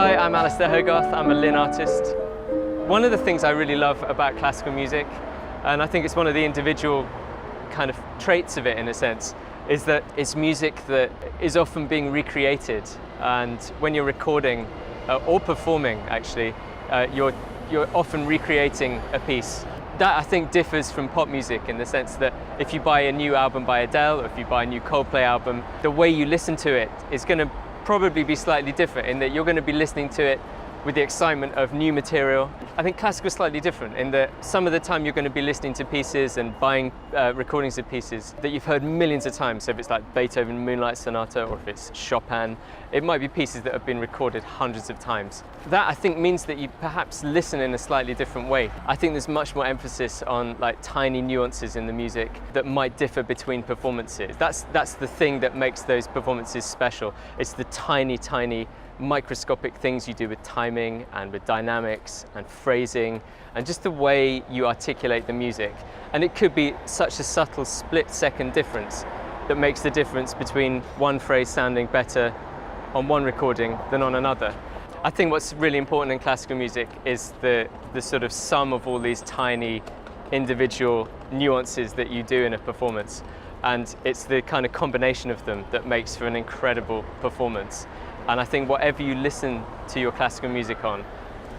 Hi, I'm Alisdair Hogarth. I'm a Linn artist. One of the things I really love about classical music, and I think it's one of the individual kind of traits of it in a sense, is that it's music that is often being recreated. And when you're recording or performing, actually, you're often recreating a piece. That I think differs from pop music in the sense that if you buy a new album by Adele or if you buy a new Coldplay album, the way you listen to it is going to probably be slightly different in that you're going to be listening to it with the excitement of new material. I think classical is slightly different in that some of the time you're going to be listening to pieces and buying recordings of pieces that you've heard millions of times. So if it's like Beethoven Moonlight Sonata or if it's Chopin, it might be pieces that have been recorded hundreds of times. That I think means that you perhaps listen in a slightly different way. I think there's much more emphasis on like tiny nuances in the music that might differ between performances. That's the thing that makes those performances special. It's the tiny microscopic things you do with timing and with dynamics and phrasing and just the way you articulate the music. And it could be such a subtle split-second difference that makes the difference between one phrase sounding better on one recording than on another. I think what's really important in classical music is the sort of sum of all these tiny individual nuances that you do in a performance. And it's the kind of combination of them that makes for an incredible performance. And I think whatever you listen to your classical music on,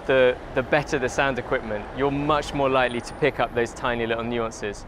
the better the sound equipment, you're much more likely to pick up those tiny little nuances.